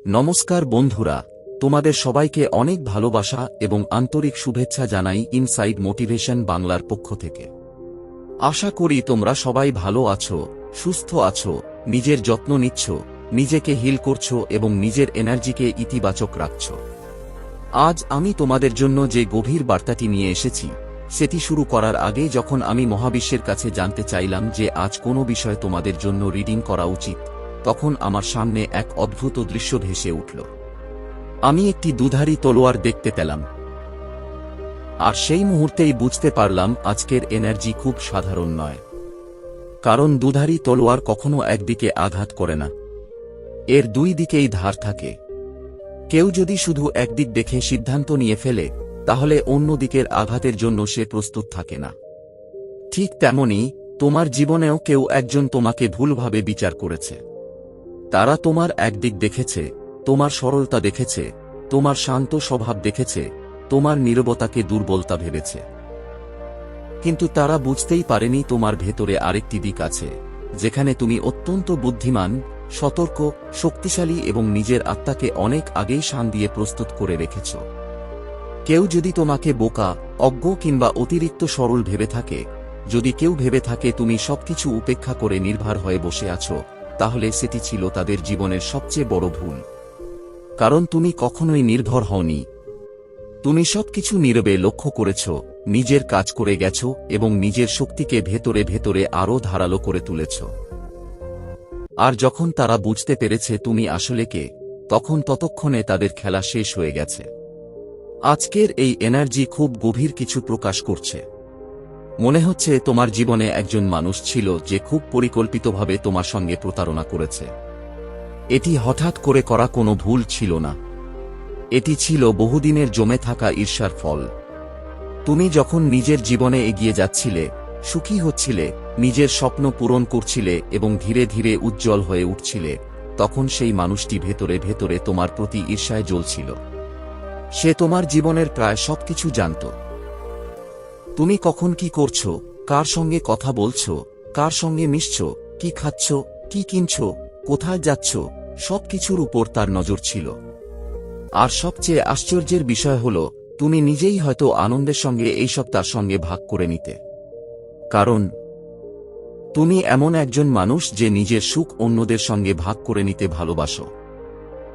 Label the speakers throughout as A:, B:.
A: নমস্কার বন্ধুরা, তোমাদের সবাইকে অনেক ভালোবাসা এবং আন্তরিক শুভেচ্ছা জানাই ইনসাইড মোটিভেশন বাংলার পক্ষ থেকে। আশা করি তোমরা সবাই ভালো আছো, সুস্থ আছো, নিজের যত্ন নিচ্ছ, নিজেকে হিল করছো এবং নিজের এনার্জিকে ইতিবাচক রাখছো। আজ আমি তোমাদের জন্য যে গভীর বার্তাটি নিয়ে এসেছি সেটি শুরু করার আগে যখন আমি মহাবিশ্বের কাছে জানতে চাইলাম যে আজ কোনো বিষয় তোমাদের জন্য রিডিং করা উচিত, তখন আমার সামনে এক অদ্ভুত দৃশ্য ভেসে উঠল। আমি একটি দুধারী তলোয়ার দেখতে পেলাম, আর সেই মুহূর্তেই বুঝতে পারলাম আজকের এনার্জি খুব সাধারণ নয়। কারণ দুধারী তলোয়ার কখনো একদিকে আঘাত করে না, এর দুই দিকেই ধার থাকে। কেউ যদি শুধু একদিক দেখে সিদ্ধান্ত নিয়ে ফেলে, তাহলে অন্য দিকের আঘাতের জন্য সে প্রস্তুত থাকে না। ঠিক তেমনি তোমার জীবনেও কেউ একজন তোমাকে ভুলভাবে বিচার করেছে। তারা তোমার একদিক দেখেছে, তোমার সরলতা দেখেছে, তোমার শান্ত স্বভাব দেখেছে, তোমার নীরবতাকে দুর্বলতা ভেবেছে। কিন্তু তারা বুঝতেই পারেনি তোমার ভেতরে আরেকটি দিক আছে, যেখানে তুমি অত্যন্ত বুদ্ধিমান, সতর্ক, শক্তিশালী এবং নিজের আত্মাকে অনেক আগেই শান দিয়ে প্রস্তুত করে রেখেছ। কেউ যদি তোমাকে বোকা, অজ্ঞ কিংবা অতিরিক্ত সরল ভেবে থাকে, যদি কেউ ভেবে থাকে তুমি সবকিছু উপেক্ষা করে নির্ভর হয়ে বসে আছো, তাহলে সেটি ছিল তাদের জীবনের সবচেয়ে বড় ভুল। কারণ তুমি কখনোই নির্ভর হওনি। তুমি সবকিছু নীরবে লক্ষ্য করেছ, নিজের কাজ করে গেছ এবং নিজের শক্তিকে ভেতরে ভেতরে আরও ধারালো করে তুলেছ। আর যখন তারা বুঝতে পেরেছে তুমি আসলে কে, তখন ততক্ষণে তাদের খেলা শেষ হয়ে গেছে। আজকের এই এনার্জি খুব গভীর কিছু প্রকাশ করছে। মনে হচ্ছে তোমার জীবনে একজন মানুষ ছিল যে খুব পরিকল্পিতভাবে তোমার সঙ্গে প্রতারণা করেছে। এটি হঠাৎ করে করা কোনো ভুল ছিল না, এটি ছিল বহুদিনের জমে থাকা ঈর্ষার ফল। তুমি যখন নিজের জীবনে এগিয়ে যাচ্ছিলে, সুখী হচ্ছিলে, নিজের স্বপ্ন পূরণ করছিলে এবং ধীরে ধীরে উজ্জ্বল হয়ে উঠছিলে, তখন সেই মানুষটি ভেতরে ভেতরে তোমার প্রতি ঈর্ষায় জ্বলছিল। সে তোমার জীবনের প্রায় সবকিছু জানত। তুমি কখন কি করছো, কার সঙ্গে কথা বলছো, কার সঙ্গে মিশছো, কি খাচ্ছ, কি কিনছো, কোথায় যাচ্ছ, সবকিছুর উপর তার নজর ছিল। আর সবচেয়ে আশ্চর্যের বিষয় হল, তুমি নিজেই হয়তো আনন্দের সঙ্গে এইসব তার সঙ্গে ভাগ করে নিতে। কারণ তুমি এমন একজন মানুষ যে নিজের সুখ অন্যদের সঙ্গে ভাগ করে নিতে ভালোবাসো।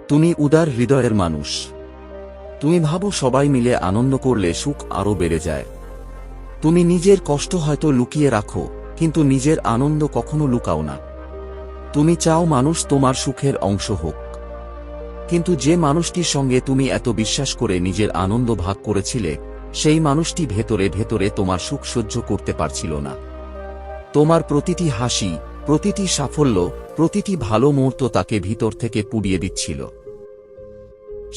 A: তুমি উদার হৃদয়ের মানুষ। তুমি ভাবো সবাই মিলে আনন্দ করলে সুখ আরও বেড়ে যায়। তুমি নিজের কষ্ট হয়তো লুকিয়ে রাখো, কিন্তু নিজের আনন্দ কখনো লুকাও না। তুমি চাও মানুষ তোমার সুখের অংশ হোক। কিন্তু যে মানুষটির সঙ্গে তুমি এত বিশ্বাস করে নিজের আনন্দ ভাগ করেছিলে, সেই মানুষটি ভেতরে ভেতরে তোমার সুখ সহ্য করতে পারছিল না। তোমার প্রতিটি হাসি, প্রতিটি সাফল্য, প্রতিটি ভালো মুহূর্ত তাকে ভিতর থেকে পুড়িয়ে দিচ্ছিল।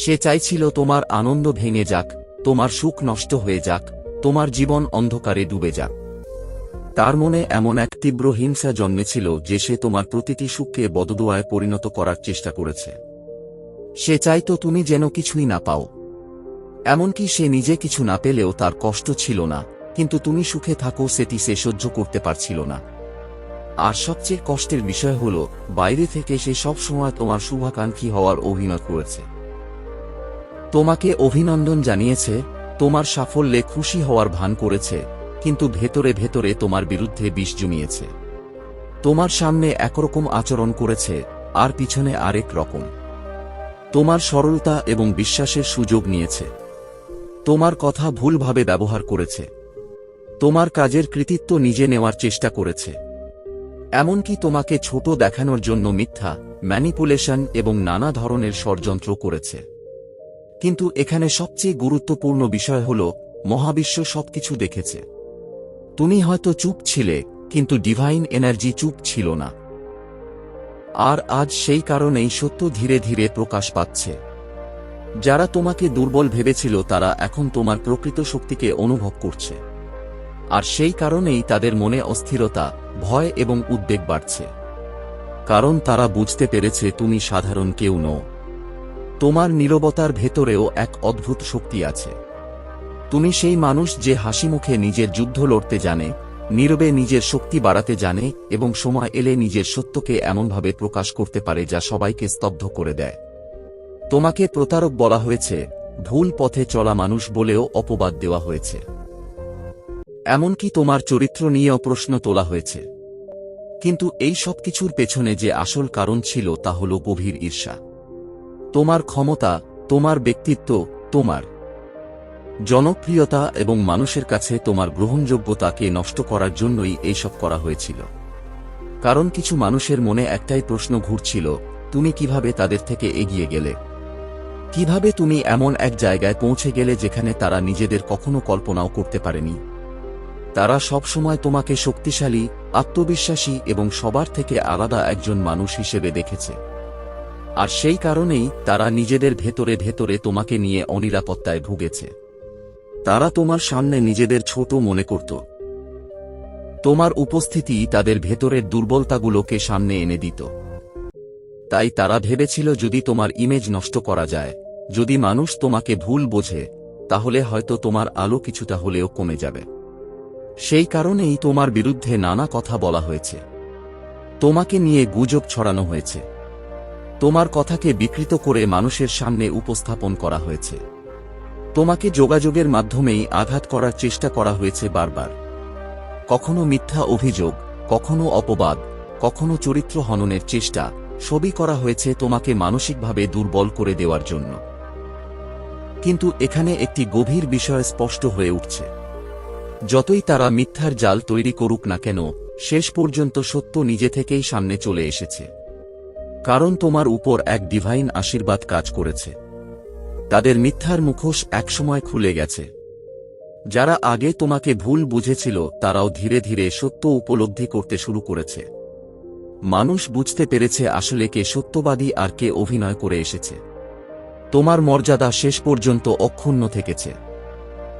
A: সে চাইছিল তোমার আনন্দ ভেঙে যাক, তোমার সুখ নষ্ট হয়ে যাক, তোমার জীবন অন্ধকারে ডুবে যাক। তার মনে এমন এক তীব্র হিংসা জন্মেছিল যে সে তোমার প্রতিটি সুখকে বদদোয়ায় পরিণত করার চেষ্টা করেছে। সে চাইতো তুমি যেন কিছুই না পাও। এমনকি সে নিজে কিছু না পেলেও তার কষ্ট ছিল না, কিন্তু তুমি সুখে থাকো সেটি সে সহ্য করতে পারছিল না। আর সবচেয়ে কষ্টের বিষয় হল, বাইরে থেকে সে সব সময় তোমার শুভাকাঙ্ক্ষী হওয়ার অভিনয় করেছে। তোমাকে অভিনন্দন জানিয়েছে, তোমার সাফল্যে খুশি হওয়ার ভান করেছে, কিন্তু ভেতরে ভেতরে তোমার বিরুদ্ধে বিষ জমিয়েছে। তোমার সামনে একরকম আচরণ করেছে, আর পিছনে আরেক রকম। তোমার সরলতা এবং বিশ্বাসের সুযোগ নিয়েছে। তোমার কথা ভুলভাবে ব্যবহার করেছে। তোমার কাজের কৃতিত্ব নিজে নেওয়ার চেষ্টা করেছে। এমনকি তোমাকে ছোট দেখানোর জন্য মিথ্যা, ম্যানিপুলেশন এবং নানা ধরনের ষড়যন্ত্র করেছে। কিন্তু এখানে সবচেয়ে গুরুত্বপূর্ণ বিষয় হল, মহাবিশ্ব সবকিছু দেখেছে। তুমি হয়তো চুপ ছিলে, কিন্তু ডিভাইন এনার্জি চুপ ছিল না। আর আজ সেই কারণেই সত্য ধীরে ধীরে প্রকাশ পাচ্ছে। যারা তোমাকে দুর্বল ভেবেছিল তারা এখন তোমার প্রকৃত শক্তিকে অনুভব করছে। আর সেই কারণেই তাদের মনে অস্থিরতা, ভয় এবং উদ্বেগ বাড়ছে। কারণ তারা বুঝতে পেরেছে তুমি সাধারণ কেউ নও। তোমার নীরবতার ভেতরেও এক অদ্ভুত শক্তি আছে। তুমি সেই মানুষ যে হাসিমুখে নিজের যুদ্ধ লড়তে জানে, নীরবে নিজের শক্তি বাড়াতে জানে এবং সময় এলে নিজের সত্যকে এমনভাবে প্রকাশ করতে পারে যা সবাইকে স্তব্ধ করে দেয়। তোমাকে প্রতারক বলা হয়েছে, ভুল পথে চলা মানুষ বলেও অপবাদ দেওয়া হয়েছে। এমনকি তোমার চরিত্র নিয়েও প্রশ্ন তোলা হয়েছে। কিন্তু এই সব কিছুর পেছনে যে আসল কারণ ছিল তা হল গভীর ঈর্ষা। তোমার ক্ষমতা, তোমার ব্যক্তিত্ব, তোমার জনপ্রিয়তা এবং মানুষের কাছে তোমার গ্রহণযোগ্যতাকে নষ্ট করার জন্যই এইসব করা হয়েছিল। কারণ কিছু মানুষের মনে একটাই প্রশ্ন ঘুরছিল, তুমি কিভাবে তাদের থেকে এগিয়ে গেলে? কিভাবে তুমি এমন এক জায়গায় পৌঁছে গেলে যেখানে তারা নিজেদের কখনো কল্পনাও করতে পারেনি? তারা সবসময় তোমাকে শক্তিশালী, আত্মবিশ্বাসী এবং সবার থেকে আলাদা একজন মানুষ হিসেবে দেখেছে। আর সেই কারণেই তারা নিজেদের ভেতরে ভেতরে তোমাকে নিয়ে অনিরাপত্তায় ভুগেছে। তারা তোমার সামনে নিজেদের ছোট মনে করত। তোমার উপস্থিতি তাদের ভেতরের দুর্বলতাগুলোকে সামনে এনে দিত। তাই তারা ভেবেছিল যদি তোমার ইমেজ নষ্ট করা যায়, যদি মানুষ তোমাকে ভুল বোঝে, তাহলে হয়তো তোমার আলো কিছুটা হলেও কমে যাবে। সেই কারণেই তোমার বিরুদ্ধে নানা কথা বলা হয়েছে। তোমাকে নিয়ে গুজব ছড়ানো হয়েছে। তোমার কথাকে বিকৃত করে মানুষের সামনে উপস্থাপন করা হয়েছে। তোমাকে যোগাযোগের মাধ্যমেই আঘাত করার চেষ্টা করা হয়েছে বারবার। কখনো মিথ্যা অভিযোগ, কখনো অপবাদ, কখনো চরিত্র হননের চেষ্টা, সবই করা হয়েছে তোমাকে মানসিকভাবে দুর্বল করে দেওয়ার জন্য। কিন্তু এখানে একটি গভীর বিষয় স্পষ্ট হয়ে উঠছে। যতই তারা মিথ্যার জাল তৈরি করুক না কেন, শেষ পর্যন্ত সত্য নিজে থেকেই সামনে চলে এসেছে। কারণ তোমার উপর এক ডিভাইন আশীর্বাদ কাজ করেছে। তাদের মিথ্যার মুখোশ একসময় খুলে গেছে। যারা আগে তোমাকে ভুল বুঝেছিল তারাও ধীরে ধীরে সত্য উপলব্ধি করতে শুরু করেছে। মানুষ বুঝতে পেরেছে আসলে কে সত্যবাদী আর কে অভিনয় করে এসেছে। তোমার মর্যাদা শেষ পর্যন্ত অক্ষুণ্ণ থেকেছে।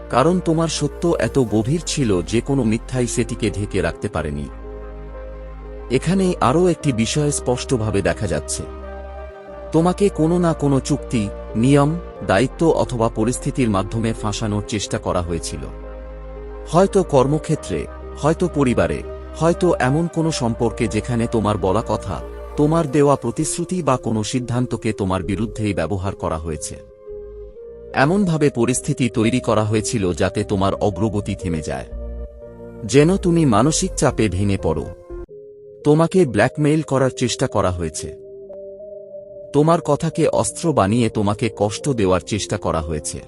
A: কারণ তোমার সত্য এত গভীর ছিল যে কোনো মিথ্যাই সেটিকে ঢেকে রাখতে পারেনি। এখানেই আরও একটি বিষয় স্পষ্টভাবে দেখা যাচ্ছে। তোমাকে কোনো না কোনো চুক্তি, নিয়ম, দায়িত্ব অথবা পরিস্থিতির মাধ্যমে ফাঁসানোর চেষ্টা করা হয়েছিল। হয়তো কর্মক্ষেত্রে, হয়তো পরিবারে, হয়তো এমন কোনো সম্পর্কে যেখানে তোমার বলা কথা, তোমার দেওয়া প্রতিশ্রুতি বা কোনো সিদ্ধান্তকে তোমার বিরুদ্ধেই ব্যবহার করা হয়েছে। এমনভাবে পরিস্থিতি তৈরি করা হয়েছিল যাতে তোমার অগ্রগতি থেমে যায়, যেন তুমি মানসিক চাপে ভেঙে পড়ো। তোমাকে ব্ল্যাকমেইল করার চেষ্টা করা হয়েছে। তোমার কথাকে অস্ত্র বানিয়ে তোমাকে কষ্ট দেওয়ার চেষ্টা করা হয়েছে।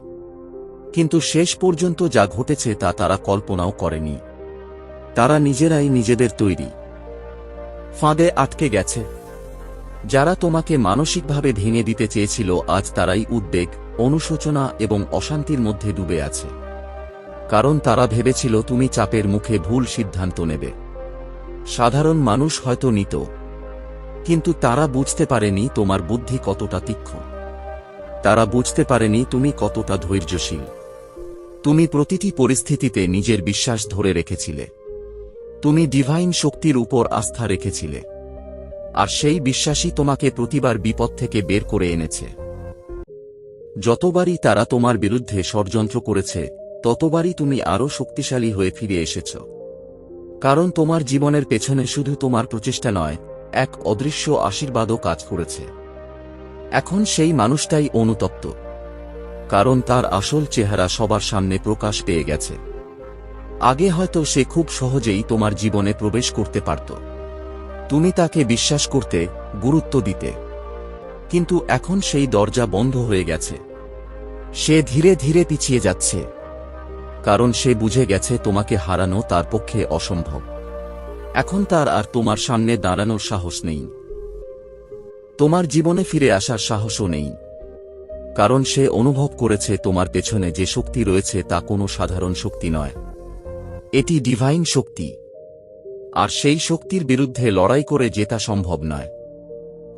A: কিন্তু শেষ পর্যন্ত যা ঘটেছে তা তারা কল্পনাও করেনি। তারা নিজেরাই নিজেদের তৈরি ফাঁদে আটকে গেছে। যারা তোমাকে মানসিকভাবে ভেঙে দিতে চেয়েছিল আজ তারাই উদ্বেগ, অনুশোচনা এবং অশান্তির মধ্যে ডুবে আছে। কারণ তারা ভেবেছিল তুমি চাপের মুখে ভুল সিদ্ধান্ত নেবে। সাধারণ মানুষ হয়তো নিত, কিন্তু তারা বুঝতে পারেনি তোমার বুদ্ধি কতটা তীক্ষ্ণ। তারা বুঝতে পারেনি তুমি কতটা ধৈর্যশীল। তুমি প্রতিটি পরিস্থিতিতে নিজের বিশ্বাস ধরে রেখেছিলে। তুমি ডিভাইন শক্তির উপর আস্থা রেখেছিলে। আর সেই বিশ্বাসই তোমাকে প্রতিবার বিপদ থেকে বের করে এনেছে। যতবারই তারা তোমার বিরুদ্ধে ষড়যন্ত্র করেছে, ততবারই তুমি আরও শক্তিশালী হয়ে ফিরে এসেছ। কারণ তোমার জীবনের পেছনে শুধু তোমার প্রচেষ্টা নয়, এক অদৃশ্য আশীর্বাদও কাজ করেছে। এখন সেই মানুষটাই অনুতপ্ত। কারণ তার আসল চেহারা সবার সামনে প্রকাশ পেয়ে গেছে। আগে হয়তো সে খুব সহজেই তোমার জীবনে প্রবেশ করতে পারত। তুমি তাকে বিশ্বাস করতে, গুরুত্ব দিতে। কিন্তু এখন সেই দরজা বন্ধ হয়ে গেছে। সে ধীরে ধীরে পিছিয়ে যাচ্ছে। কারণ সে বুঝে গেছে তোমাকে হারানো তার পক্ষে অসম্ভব। এখন তার আর তোমার সামনে দাঁড়ানোর সাহস নেই। তোমার জীবনে ফিরে আসার সাহসও নেই। কারণ সে অনুভব করেছে তোমার পেছনে যে শক্তি রয়েছে তা কোনো সাধারণ শক্তি নয়। এটি ডিভাইন শক্তি। আর সেই শক্তির বিরুদ্ধে লড়াই করে জেতা সম্ভব নয়।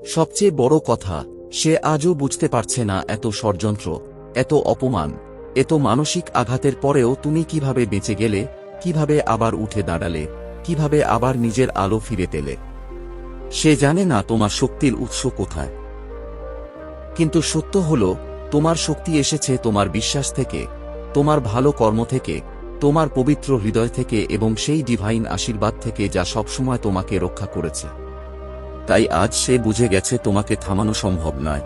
A: সবচেয়ে বড় কথা, সে আজও বুঝতে পারছে না এত ষড়যন্ত্র, এত অপমান, এত মানসিক আঘাতের পরেও তুমি কিভাবে বেঁচে গেলে, কিভাবে আবার উঠে দাঁড়ালে, কিভাবে আবার নিজের আলো ফিরে পেলে। সে জানে না তোমার শক্তির উৎস কোথায়। কিন্তু সত্য হল, তোমার শক্তি এসেছে তোমার বিশ্বাস থেকে, তোমার ভালো কর্ম থেকে, তোমার পবিত্র হৃদয় থেকে এবং সেই ডিভাইন আশীর্বাদ থেকে যা সবসময় তোমাকে রক্ষা করেছে। তাই আজ সে বুঝে গেছে তোমাকে থামানো সম্ভব নয়।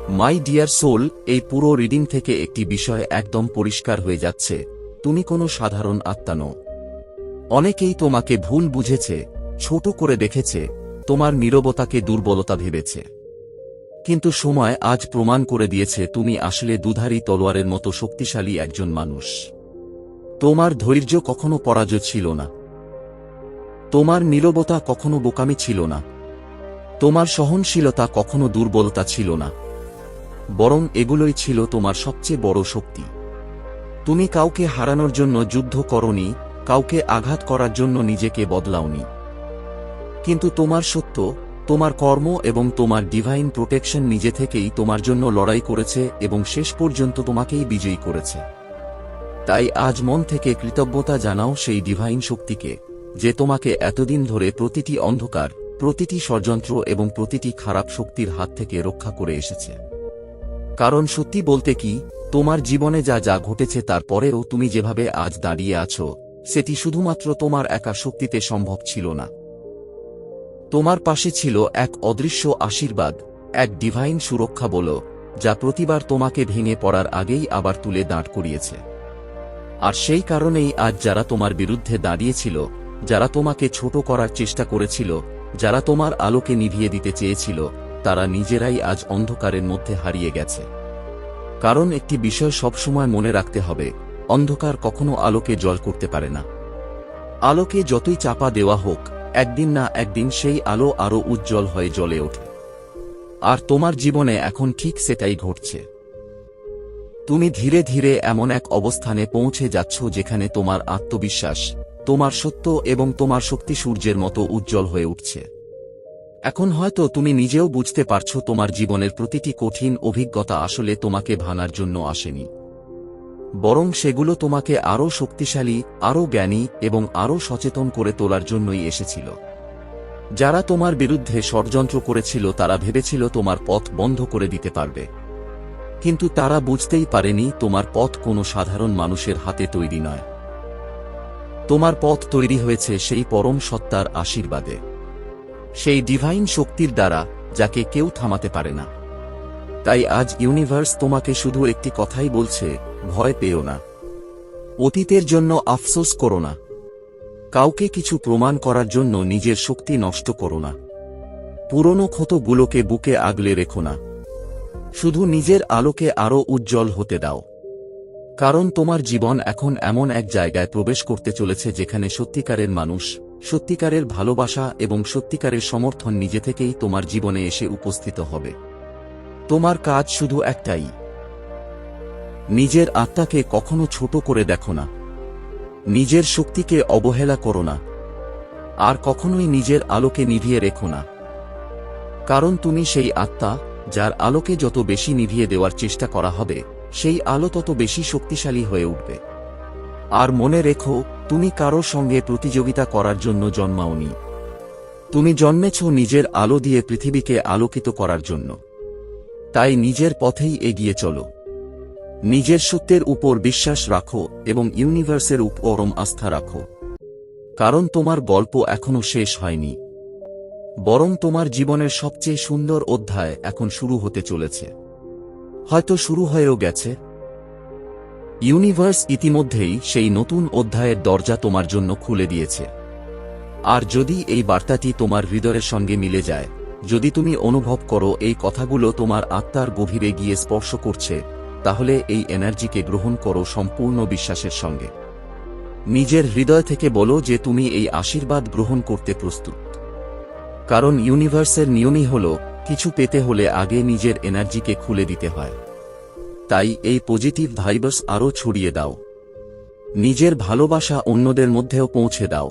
A: মাই ডিয়ার সোল, এই পুরো রিডিং থেকে একটি বিষয় একদম পরিষ্কার হয়ে যাচ্ছে, তুমি কোনো সাধারণ আত্মা নও। অনেকেই তোমাকে ভুল বুঝেছে, ছোট করে দেখেছে, তোমার নীরবতাকে দুর্বলতা ভেবেছে। কিন্তু সময় আজ প্রমাণ করে দিয়েছে তুমি আসলে দুধারী তলোয়ারের মতো শক্তিশালী একজন মানুষ। তোমার ধৈর্য কখনো পরাজয় ছিল না। তোমার নীরবতা কখনো বোকামি ছিল না। তোমার সহনশীলতা কখনো দুর্বলতা ছিল না। বরং এগুলোই ছিল তোমার সবচেয়ে বড় শক্তি। তুমি কাউকে হারানোর জন্য যুদ্ধ করনি, কাউকে আঘাত করার জন্য নিজেকে বদলাওনি। কিন্তু তোমার সত্য, তোমার কর্ম এবং তোমার ডিভাইন প্রোটেকশন নিজে থেকেই তোমার জন্য লড়াই করেছে এবং শেষ পর্যন্ত তোমাকেই বিজয়ী করেছে। তাই আজ মন থেকে কৃতজ্ঞতা জানাও সেই ডিভাইন শক্তিকে, যে তোমাকে এতদিন ধরে প্রতিটি অন্ধকার, প্রতিটি ষড়যন্ত্র এবং প্রতিটি খারাপ শক্তির হাত থেকে রক্ষা করে এসেছে। কারণ সত্যি বলতে কি, তোমার জীবনে যা যা ঘটেছে তারপরেও তুমি যেভাবে আজ দাঁড়িয়ে আছো, সেটি শুধুমাত্র তোমার একা শক্তিতে সম্ভব ছিল না। তোমার পাশে ছিল এক অদৃশ্য আশীর্বাদ, এক ডিভাইন সুরক্ষা বল, যা প্রতিবার তোমাকে ভেঙে পড়ার আগেই আবার তুলে দাঁড় করিয়েছে। আর সেই কারণেই আজ যারা তোমার বিরুদ্ধে দাঁড়িয়েছিল, যারা তোমাকে ছোট করার চেষ্টা করেছিল, যারা তোমার আলোকে নিভিয়ে দিতে চেয়েছিল, তারা নিজেরাই আজ অন্ধকারের মধ্যে হারিয়ে গেছে। কারণ একটি বিষয় সবসময় মনে রাখতে হবে, অন্ধকার কখনো আলোকে জল করতে পারে না। আলোকে যতই চাপা দেওয়া হোক, একদিন না একদিন সেই আলো আরো উজ্জ্বল হয়ে জ্বলে ওঠে। আর তোমার জীবনে এখন ঠিক সেটাই ঘটছে। তুমি ধীরে ধীরে এমন এক অবস্থানে পৌঁছে যাচ্ছ যেখানে তোমার আত্মবিশ্বাস, তোমার সত্য এবং তোমার শক্তি সূর্যের মতো উজ্জ্বল হয়ে উঠছে। এখন হয়তো তুমি নিজেও বুঝতে পারছো তোমার জীবনের প্রতিটি কঠিন অভিজ্ঞতা আসলে তোমাকে ভাঙার জন্য আসেনি, বরং সেগুলো তোমাকে আরও শক্তিশালী, আরও জ্ঞানী এবং আরও সচেতন করে তোলার জন্যই এসেছিল। যারা তোমার বিরুদ্ধে ষড়যন্ত্র করেছিল তারা ভেবেছিল তোমার পথ বন্ধ করে দিতে পারবে, কিন্তু তারা বুঝতেই পারেনি তোমার পথ কোনো সাধারণ মানুষের হাতে তৈরি নয়। তোমার পথ তৈরি হয়েছে সেই পরম সত্তার আশীর্বাদে, সেই ডিভাইন শক্তির দ্বারা, যাকে কেউ থামাতে পারে না। তাই আজ ইউনিভার্স তোমাকে শুধু একটি কথাই বলছে, ভয় পেও না। অতীতের জন্য আফসোস করো না। কাউকে কিছু প্রমাণ করার জন্য নিজের শক্তি নষ্ট করো না। পুরনো ক্ষতগুলোকে বুকে আগলে রেখো না। শুধু নিজের আলোকে আরও উজ্জ্বল হতে দাও। কারণ তোমার জীবন এখন এমন এক জায়গায় প্রবেশ করতে চলেছে যেখানে সত্যিকারের মানুষ, সত্যিকারের ভালোবাসা এবং সত্যিকারের সমর্থন নিজে থেকেই তোমার জীবনে এসে উপস্থিত হবে। তোমার কাজ শুধু একটাই, নিজের আত্মাকে কখনো ছোট করে দেখো না, নিজের শক্তিকে অবহেলা করো না, আর কখনোই নিজের আলোকে নিভিয়ে রেখো না। কারণ তুমি সেই আত্মা, যার আলোকে যত বেশি নিভিয়ে দেওয়ার চেষ্টা করা হবে, সেই আলো তত বেশি শক্তিশালী হয়ে উঠবে। আর মনে রেখো, তুমি কারো সঙ্গে প্রতিযোগিতা করার জন্য জন্মাওনি। তুমি জন্মেছ নিজের আলো দিয়ে পৃথিবীকে আলোকিত করার জন্য। তাই নিজের পথেই এগিয়ে চলো। নিজের সত্যের উপর বিশ্বাস রাখো এবং ইউনিভার্সের উপর পরম আস্থা রাখো। কারণ তোমার গল্প এখনো শেষ হয়নি, বরং তোমার জীবনের সবচেয়ে সুন্দর অধ্যায় এখন শুরু হতে চলেছে। হয়তো শুরু হয়েও গেছে। ইউনিভার্স ইতিমধ্যেই সেই নতুন অধ্যায়ের দরজা তোমার জন্য খুলে দিয়েছে। আর যদি এই বার্তাটি তোমার হৃদয়ের সঙ্গে মিলে যায়, যদি তুমি অনুভব করো এই কথাগুলো তোমার আত্মার গভীরে গিয়ে স্পর্শ করছে, তাহলে এই এনার্জিকে গ্রহণ করো সম্পূর্ণ বিশ্বাসের সঙ্গে। নিজের হৃদয় থেকে বলো যে তুমি এই আশীর্বাদ গ্রহণ করতে প্রস্তুত। কারণ ইউনিভার্সের নিয়মই হল, কিছু পেতে হলে আগে নিজের এনার্জিকে খুলে দিতে হয়। তাই এই পজিটিভ ভাইবাস আরও ছড়িয়ে দাও। নিজের ভালোবাসা অন্যদের মধ্যেও পৌঁছে দাও।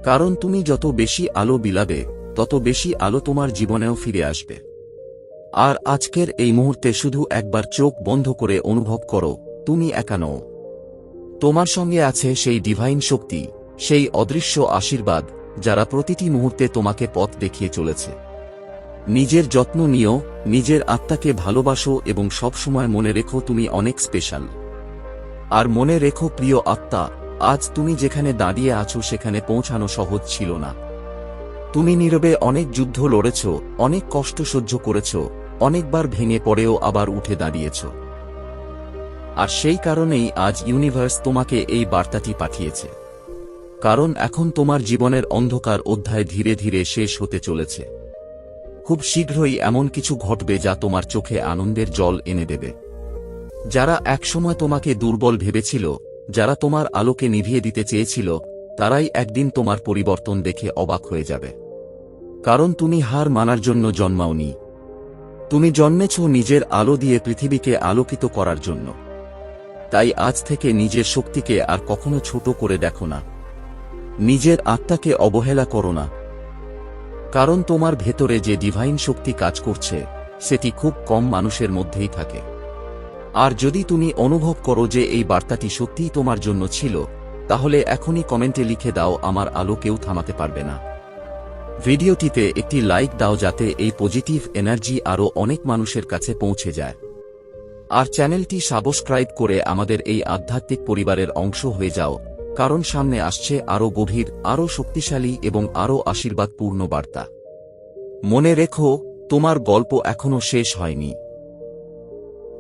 A: কারণ তুমি যত বেশি আলো বিলাবে, তত বেশি আলো তোমার জীবনেও ফিরে আসবে। আর আজকের এই মুহূর্তে শুধু একবার চোখ বন্ধ করে অনুভব করো, তুমি একা নও। তোমার সঙ্গে আছে সেই ডিভাইন শক্তি, সেই অদৃশ্য আশীর্বাদ, যারা প্রতিটি মুহূর্তে তোমাকে পথ দেখিয়ে চলেছে। নিজের যত্ন নিও, নিজের আত্মাকে ভালোবাসো এবং সবসময় মনে রেখো তুমি অনেক স্পেশাল। আর মনে রেখো প্রিয় আত্মা, আজ তুমি যেখানে দাঁড়িয়ে আছো সেখানে পৌঁছানো সহজ ছিল না। তুমি নীরবে অনেক যুদ্ধ লড়েছ, অনেক কষ্ট সহ্য করেছ, অনেকবার ভেঙে পড়েও আবার উঠে দাঁড়িয়েছ। আর সেই কারণেই আজ ইউনিভার্স তোমাকে এই বার্তাটি পাঠিয়েছে। কারণ এখন তোমার জীবনের অন্ধকার অধ্যায় ধীরে ধীরে শেষ হতে চলেছে। খুব শীঘ্রই এমন কিছু ঘটবে যা তোমার চোখে আনন্দের জল এনে দেবে। যারা একসময় তোমাকে দুর্বল ভেবেছিল, যারা তোমার আলোকে নিভিয়ে দিতে চেয়েছিল, তারাই একদিন তোমার পরিবর্তন দেখে অবাক হয়ে যাবে। কারণ তুমি হার মানার জন্য জন্মাওনি। তুমি জন্মেছ নিজের আলো দিয়ে পৃথিবীকে আলোকিত করার জন্য। তাই আজ থেকে নিজের শক্তিকে আর কখনো ছোট করে দেখো না। নিজের আত্মাকে অবহেলা করো না। কারণ তোমার ভেতরে যে ডিভাইন শক্তি কাজ করছে, সেটি খুব কম মানুষের মধ্যেই থাকে। আর যদি তুমি অনুভব করো যে এই বার্তাটি সত্যিই তোমার জন্য ছিল, তাহলে এখনই কমেন্টে লিখে দাও, আমার আলো কেউ থামাতে পারবে না। ভিডিওটিতে একটি লাইক দাও যাতে এই পজিটিভ এনার্জি আরও অনেক মানুষের কাছে পৌঁছে যায়। আর চ্যানেলটি সাবস্ক্রাইব করে আমাদের এই আধ্যাত্মিক পরিবারের অংশ হয়ে যাও, কারণ সামনে আসছে আরও গভীর, আরও শক্তিশালী এবং আরও আশীর্বাদপূর্ণ বার্তা। মনে রেখো, তোমার গল্প এখনও শেষ হয়নি,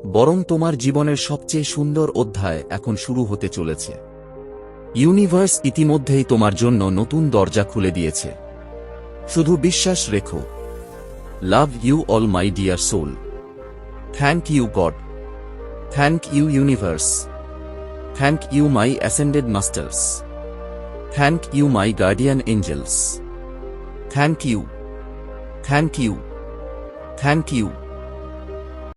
A: বরং তোমার জীবনের সবচেয়ে সুন্দর অধ্যায় এখন শুরু হতে চলেছে। ইউনিভার্স ইতিমধ্যেই তোমার জন্য নতুন দরজা খুলে দিয়েছে। শুধু বিশ্বাস রেখো। Love you all my dear soul. Thank you God. Thank you universe. Thank you my ascended masters. Thank you my guardian angels. Thank you. Thank you. Thank you.